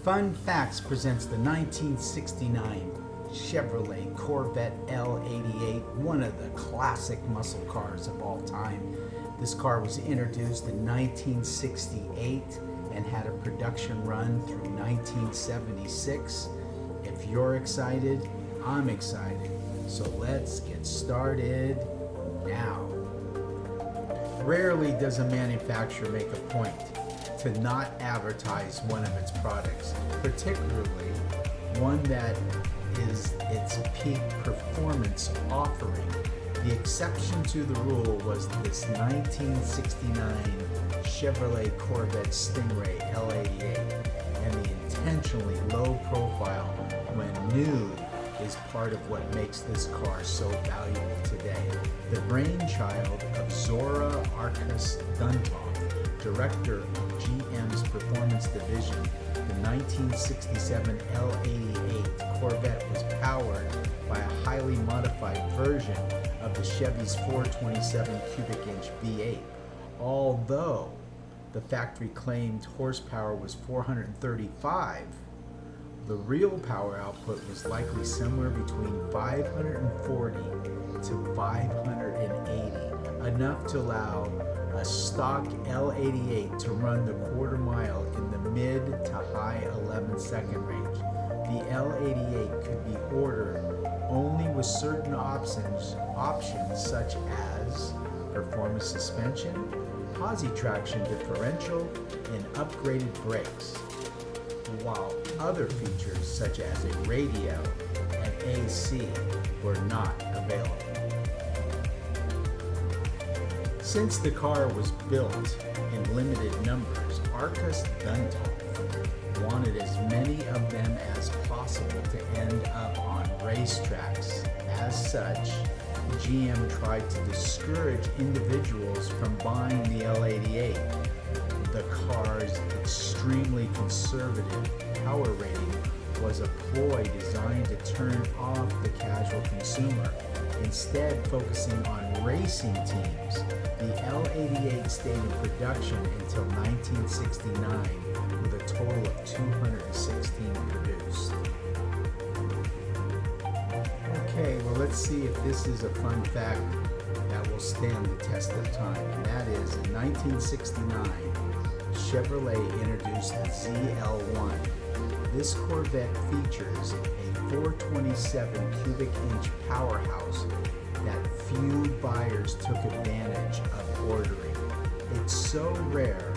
Fun Facts presents the 1969 Chevrolet Corvette L88, one of the classic muscle cars of all time. This car was introduced in 1968 and had a production run through 1976. If you're excited, I'm excited. So let's get started now. Rarely does a manufacturer make a point to not advertise one of its products, particularly one that is its peak performance offering. The exception to the rule was this 1969 Chevrolet Corvette Stingray L88, and the intentionally low profile when new is part of what makes this car so valuable today. The brainchild of Zora Arkus Duntov, director of GM's Performance Division, the 1967 L88 Corvette was powered by a highly modified version of the Chevy's 427 cubic inch V8. Although the factory claimed horsepower was 435, the real power output was likely somewhere between 540 to 580, enough to allow a stock L88 to run the quarter mile in the mid to high 11-second range. The L88 could be ordered only with certain options such as performance suspension, posi-traction differential, and upgraded brakes, while other features such as a radio and AC were not available. Since the car was built in limited numbers, Arkus Duntov wanted as many of them as possible to end up on racetracks. As such, GM tried to discourage individuals from buying the L88. The car's extremely conservative power rating was a ploy designed to turn off the casual consumer, instead focusing on racing teams. The L88 stayed in production until 1969 with a total of 216 produced. Okay, well, let's see if this is a fun fact that will stand the test of time. And that is, in 1969, Chevrolet introduced the ZL1. This Corvette features a 427 cubic inch powerhouse that few buyers took advantage of ordering. It's so rare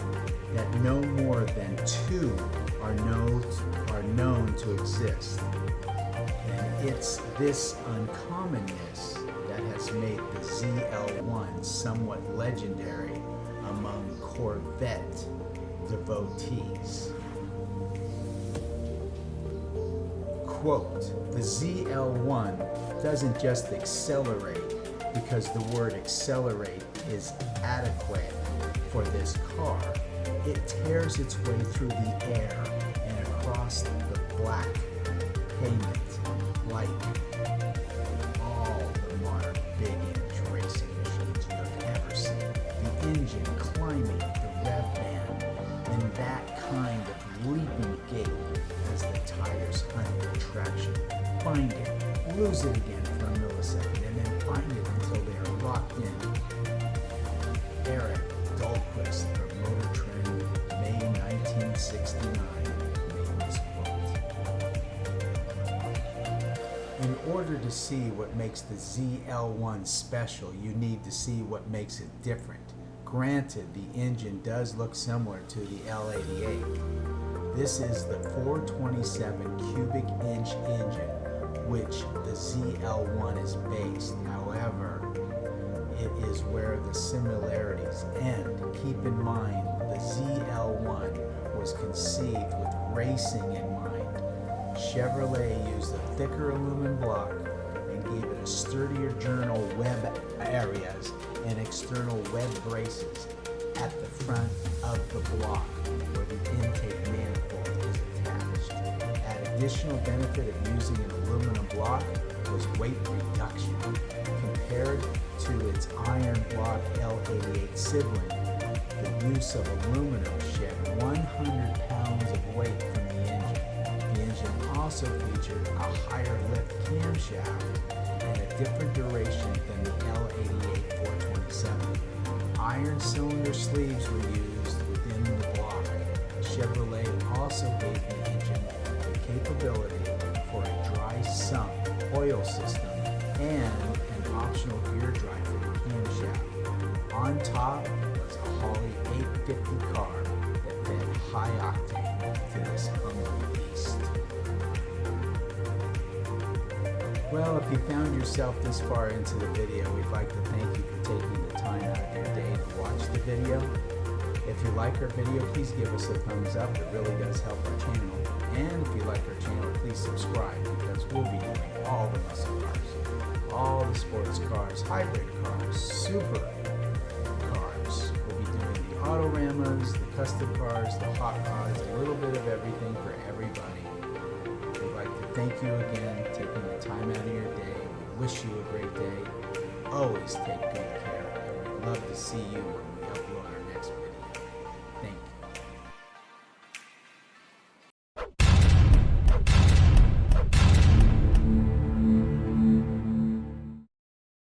that no more than two are known to exist. And it's this uncommonness that has made the ZL1 somewhat legendary among Corvette devotees. Quote, the ZL1 doesn't just accelerate because the word accelerate is adequate for this car. It tears its way through the air and across the black pavement like all the modern big-inch racing machines you have ever seen. The engine climbing the rev band in that kind of leaping gait as the tires hunt for traction. Find it, lose it again for a millisecond, and then find it until they are locked in. Eric Dahlquist from Motor Trend, May 1969, made this quote. In order to see what makes the ZL1 special, you need to see what makes it different. Granted, the engine does look similar to the L88. This is the 427 cubic inch engine which the ZL1 is based. However, it is where the similarities end. Keep in mind, the ZL1 was conceived with racing in mind. Chevrolet used a thicker aluminum block and gave it a sturdier journal web areas and external web braces at the front of the block where the intake manifold is attached. An additional benefit of using an aluminum block was weight reduction. Compared to its iron block L88 sibling, the use of aluminum shed 100 pounds of weight from the engine. also featured a higher lift camshaft and a different duration than the L88 427. Iron cylinder sleeves were used within the block. Chevrolet also gave the engine the capability for a dry sump oil system and an optional gear drive for the camshaft. On top was a Holley 850 car that fed high octane to this hungry beast. Well, if you found yourself this far into the video, we'd like to thank you for taking the time out of your day to watch the video. If you like our video, please give us a thumbs up. It really does help our channel. And if you like our channel, please subscribe, because we'll be doing all the muscle cars, all the sports cars, hybrid cars, super cars. We'll be doing the autoramas, the custom cars, the hot rods, a little bit of everything for everybody. We'd like to thank you again for taking the time out of your day. We wish you a great day. Always take good care, and we'd love to see you